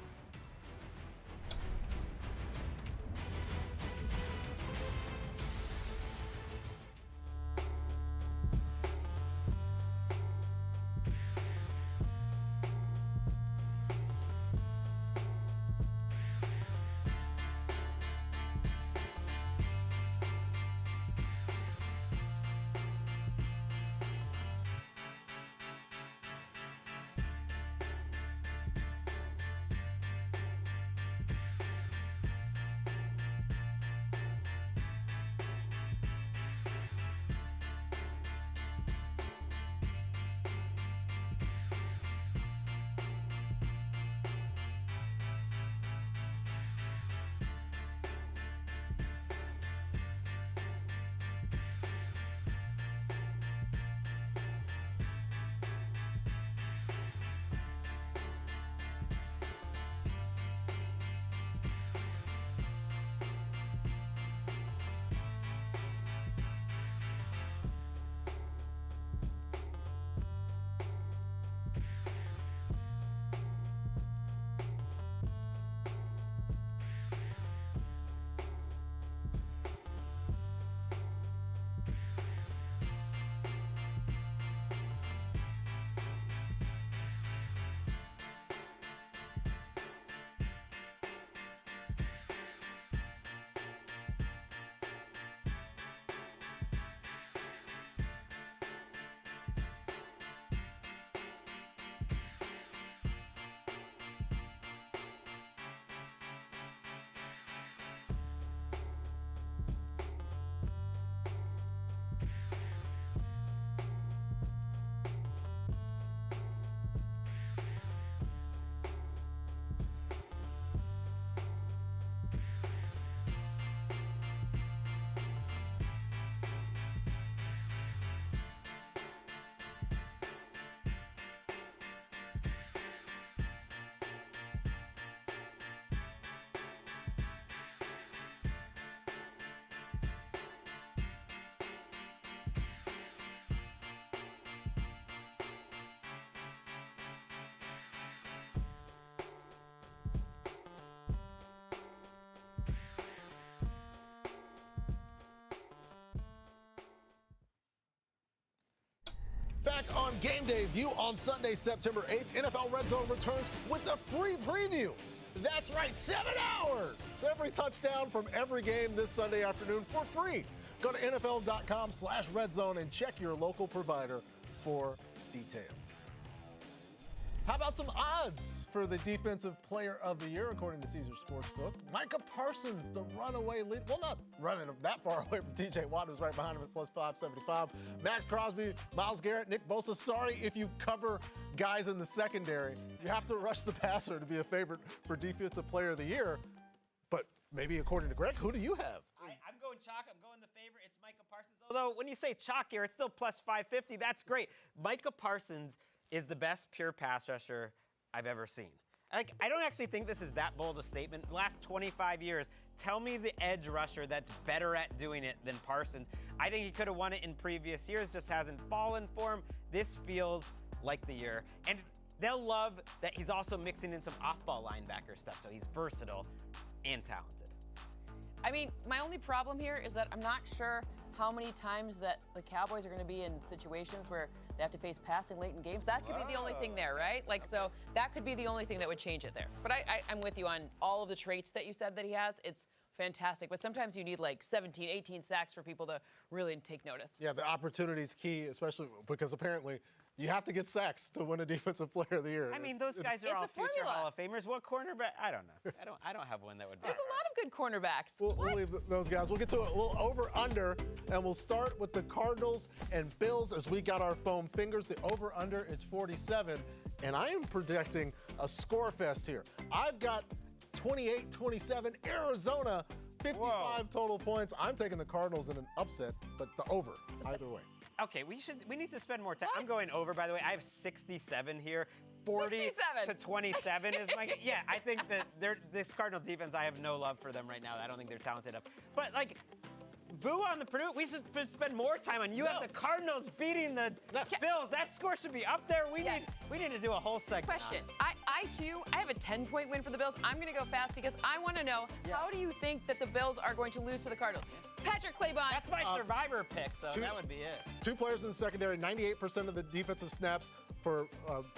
back on game day. View on Sunday, September 8th. NFL Red Zone returns with a free preview. That's right, 7 hours. Every touchdown from every game this Sunday afternoon for free. Go to NFL.com/RedZone and check your local provider for details. How about some odds for the Defensive Player of the Year, according to Caesars Sportsbook? Micah Parsons, the runaway lead. Well, not running that far away from TJ Watt, who's right behind him at plus 575. Max Crosby, Myles Garrett, Nick Bosa. Sorry if you cover guys in the secondary. You have to rush the passer to be a favorite for Defensive Player of the Year. But maybe according to Greg, who do you have? I'm going chalk. I'm going the favorite. It's Micah Parsons. Although when you say chalk here, it's still plus 550. That's great. Micah Parsons is the best pure pass rusher I've ever seen. Like, I don't actually think this is that bold a statement. The last 25 years, tell me the edge rusher that's better at doing it than Parsons. I think he could have won it in previous years, just hasn't fallen for him. This feels like the year. And they'll love that he's also mixing in some off-ball linebacker stuff, so he's versatile and talented. I mean, my only problem here is that I'm not sure how many times that the Cowboys are going to be in situations where they have to face passing late in games. That could be the only thing there, right? Like, so that could be the only thing that would change it there. But I'm with you on all of the traits that you said that he has. It's fantastic. But sometimes you need like 17, 18 sacks for people to really take notice. Yeah, the opportunity is key, especially because apparently you have to get sacks to win a Defensive Player of the Year. I mean, those guys are all future Hall of Famers. What cornerback? I don't know. I don't have one that would be. There's a lot of good cornerbacks. We'll leave those guys. We'll get to a little over-under, and we'll start with the Cardinals and Bills as we got our foam fingers. The over-under is 47, and I am projecting a score fest here. I've got 28-27, Arizona, 55 total points. I'm taking the Cardinals in an upset, but the over either way. Okay, we need to spend more time. I'm going over, by the way. I have 67 here. 40 to 27 is my. Yeah, I think that this Cardinal defense, I have no love for them right now. I don't think they're talented enough. But like, boo on the Purdue. We should spend more time on. You have the Cardinals beating the Bills. That score should be up there. We need to do a whole segment. Question. I too have a 10-point win for the Bills. I'm going to go fast because I want to know how do you think that the Bills are going to lose to the Cardinals? Patrick Claybon. That's my survivor pick, so that would be it. 2 players in the secondary, 98% of the defensive snaps for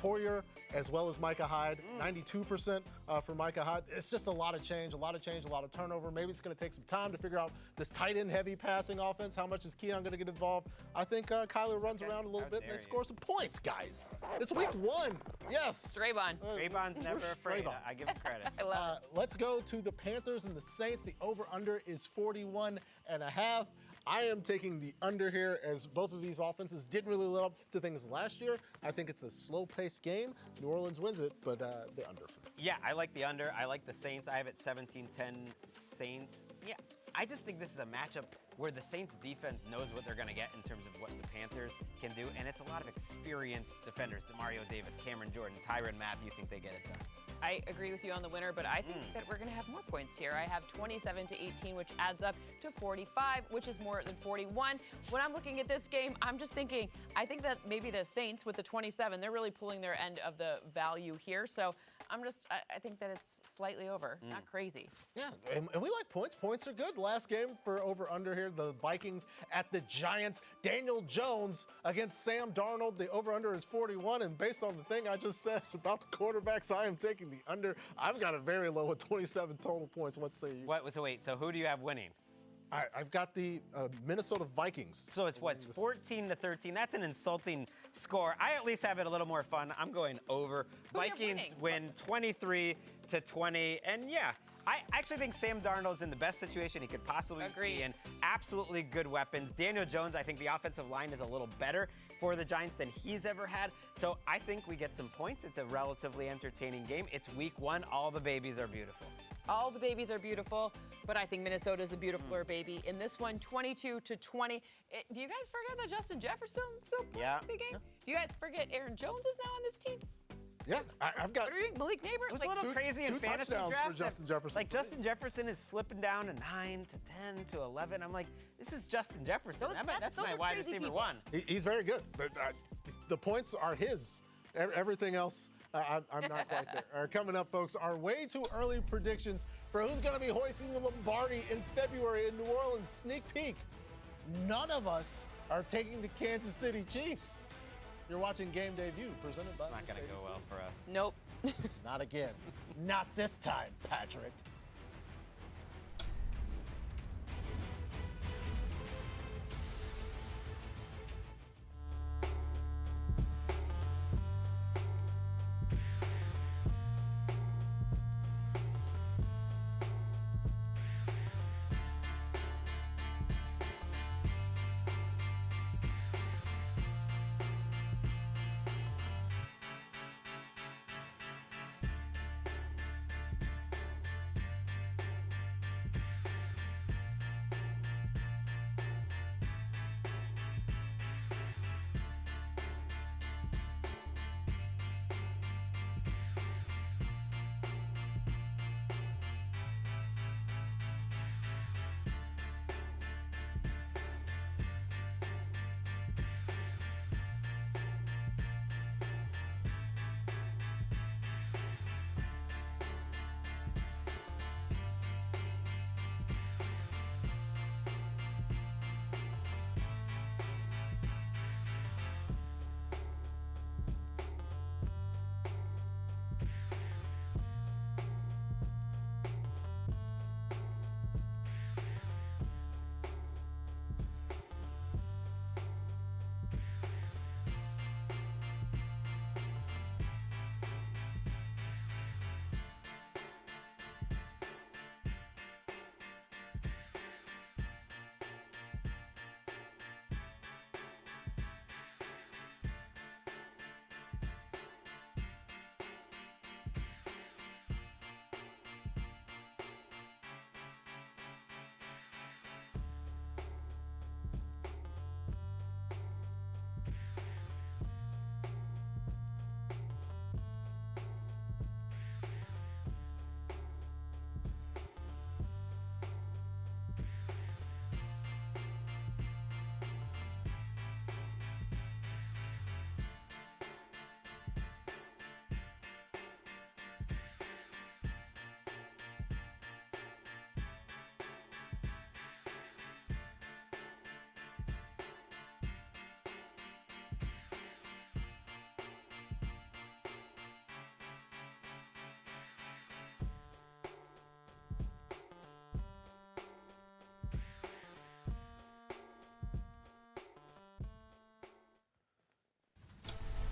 Poyer as well as Micah Hyde, 92% for Micah Hyde. It's just a lot of change, a lot of turnover. Maybe it's going to take some time to figure out this tight end heavy passing offense. How much is Keon going to get involved? I think Kyler runs around a little bit and they score some points, guys. It's week 1. Yes. Straybon. Straybon's never afraid. I give him credit. I love it. Let's go to the Panthers and the Saints. The over-under is 41.5. I am taking the under here as both of these offenses didn't really live up to things last year. I think it's a slow-paced game. New Orleans wins it, but the under for me. Yeah, I like the under. I like the Saints. I have it 17-10 Saints. Yeah, I just think this is a matchup where the Saints defense knows what they're going to get in terms of what the Panthers can do, and it's a lot of experienced defenders. Demario Davis, Cameron Jordan, Tyrann Mathieu think they get it done. I agree with you on the winner, but I think that we're going to have more points here. I have 27-18, which adds up to 45, which is more than 41. When I'm looking at this game, I'm just thinking, I think that maybe the Saints with the 27, they're really pulling their end of the value here. So I think that it's slightly over, not crazy. Yeah, and we like points. Points are good. Last game for over-under here, the Vikings at the Giants. Daniel Jones against Sam Darnold. The over-under is 41, and based on the thing I just said about the quarterbacks, I am taking the under. I've got it very low at 27 total points. What say you? Wait, so who do you have winning? I've got the Minnesota Vikings. So it's 14-13. That's an insulting score. I at least have it a little more fun. I'm going over. Vikings win 23-20. And yeah, I actually think Sam Darnold's in the best situation he could possibly be in. Absolutely good weapons. Daniel Jones, I think the offensive line is a little better for the Giants than he's ever had. So I think we get some points. It's a relatively entertaining game. It's week 1. All the babies are beautiful. All the babies are beautiful, but I think Minnesota is a beautifuler baby. In this one, 22-20. Do you guys forget that Justin Jefferson still playing the game? Do you guys forget Aaron Jones is now on this team? Yeah, I've got. What are you doing? Malik Neighbor? It was a little crazy in fantasy touchdowns draft. for Justin Jefferson. Like Justin Jefferson is slipping down to 9 to 10 to 11. I'm like, this is Justin Jefferson. That's my wide receiver 1. He's very good. But, the points are his. Everything else, I'm not quite there. Coming up, folks, our way too early predictions for who's going to be hoisting the Lombardi in February in New Orleans. Sneak peek. None of us are taking the Kansas City Chiefs. You're watching Game Day View, presented by Not going to go well for us. Nope. Not again. Not this time, Patrick.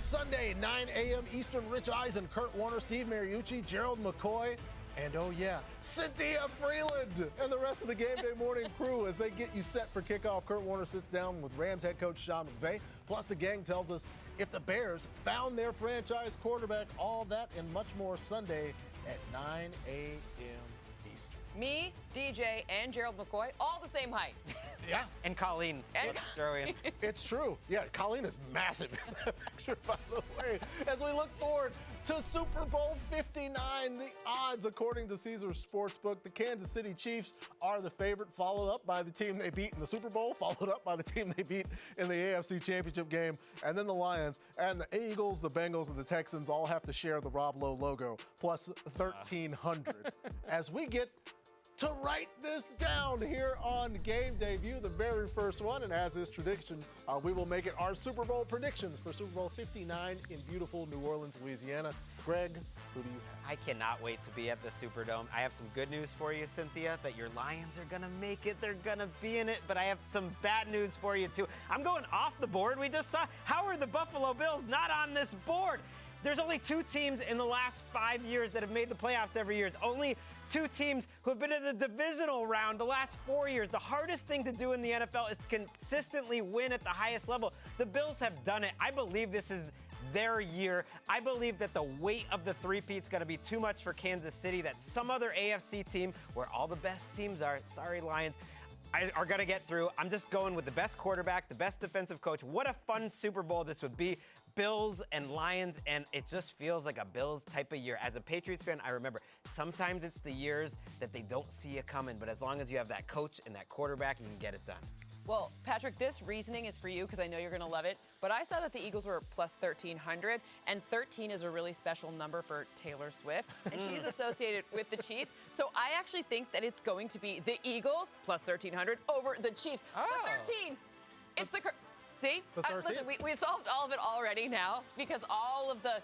Sunday, 9 a.m. Eastern, Rich Eisen, Kurt Warner, Steve Mariucci, Gerald McCoy, and oh yeah, Cynthia Freeland and the rest of the Game Day Morning crew as they get you set for kickoff. Kurt Warner sits down with Rams head coach Sean McVay. Plus the gang tells us if the Bears found their franchise quarterback, all that and much more Sunday at 9 a.m. Eastern. Me, DJ, and Gerald McCoy, all the same height. Yeah. And Colleen. And Let's throw in. It's true. Yeah, Colleen is massive in that picture, by the way. As we look forward to Super Bowl 59, the odds, according to Caesars Sportsbook, the Kansas City Chiefs are the favorite, followed up by the team they beat in the Super Bowl, followed up by the team they beat in the AFC Championship game, and then the Lions and the Eagles, the Bengals, and the Texans all have to share the Rob Lowe logo, plus 1,300. As we get to write this down here on Game Day View, the very first one, and as is tradition, we will make it our Super Bowl predictions for Super Bowl 59 in beautiful New Orleans, Louisiana. Greg, who do you have? I cannot wait to be at the Superdome. I have some good news for you, Cynthia, that your Lions are going to make it. They're going to be in it, but I have some bad news for you, too. I'm going off the board. We just saw, how are the Buffalo Bills not on this board? There's only 2 teams in the last 5 years that have made the playoffs every year. It's only 2 teams who have been in the divisional round the last 4 years. The hardest thing to do in the NFL is consistently win at the highest level. The Bills have done it. I believe this is their year. I believe that the weight of the three-peat is going to be too much for Kansas City, that some other AFC team where all the best teams are, sorry Lions, are going to get through. I'm just going with the best quarterback, the best defensive coach. What a fun Super Bowl this would be. Bills and Lions, and it just feels like a Bills type of year. As a Patriots fan, I remember sometimes it's the years that they don't see you coming, but as long as you have that coach and that quarterback, you can get it done. Well, Patrick, this reasoning is for you because I know you're going to love it, but I saw that the Eagles were plus 1,300, and 13 is a really special number for Taylor Swift, and she's associated with the Chiefs. So I actually think that it's going to be the Eagles plus 1,300 over the Chiefs. Oh. The 13. It's the See? The 13th. Listen, we solved all of it already now because all of the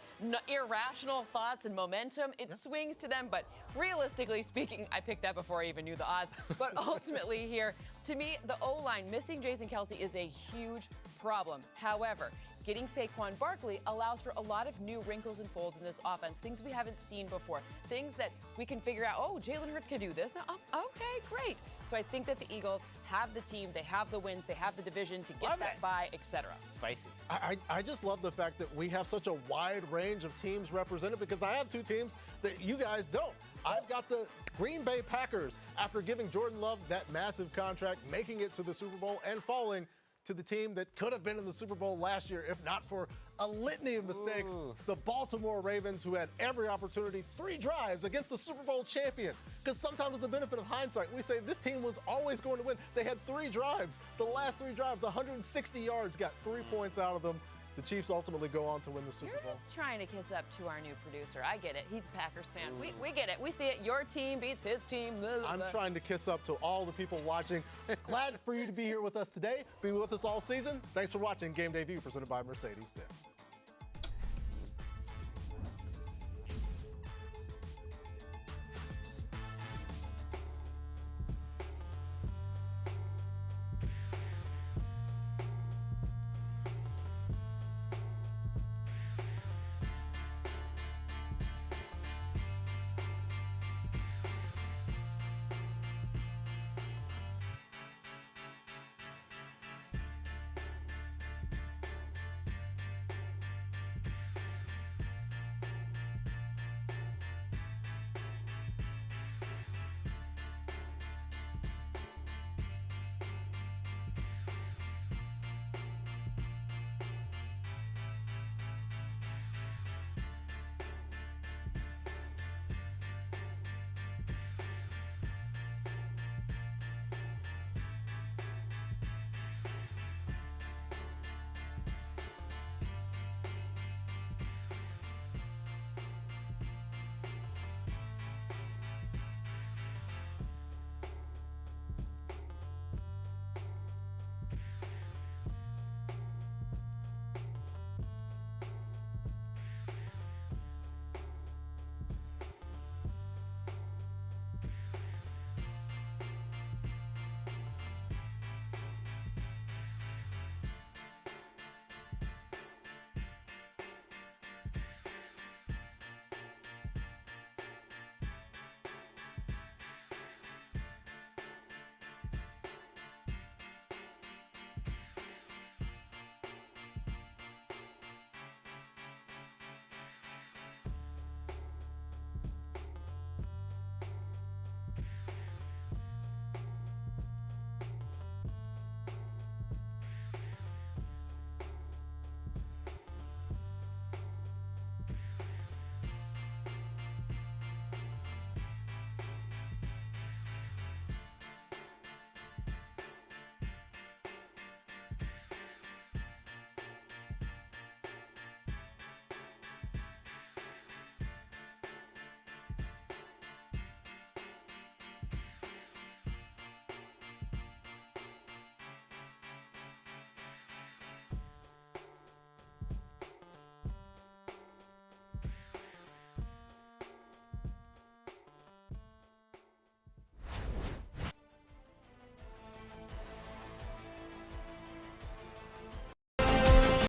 irrational thoughts and momentum, it swings to them. But realistically speaking, I picked that before I even knew the odds. But ultimately here, to me, the O-line missing Jason Kelce is a huge problem. However, getting Saquon Barkley allows for a lot of new wrinkles and folds in this offense, things we haven't seen before, things that we can figure out, oh, Jalen Hurts can do this. Now, okay, great. So I think that the Eagles have the team, they have the wins, they have the division to get that bye, etc. Spicy. I just love the fact that we have such a wide range of teams represented because I have two teams that you guys don't. I've got the Green Bay Packers after giving Jordan Love that massive contract, making it to the Super Bowl and falling to the team that could have been in the Super Bowl last year if not for a litany of mistakes. The Baltimore Ravens, who had every opportunity, 3 drives against the Super Bowl champion. Because sometimes with the benefit of hindsight, we say this team was always going to win. They had 3 drives. The last 3 drives, 160 yards, got 3 points out of them. The Chiefs ultimately go on to win the Super Bowl. You're just trying to kiss up to our new producer. I get it. He's a Packers fan. We get it. We see it. Your team beats his team. Blah, blah, blah. I'm trying to kiss up to all the people watching. Glad for you to be here with us today. Be with us all season. Thanks for watching Game Day View presented by Mercedes-Benz.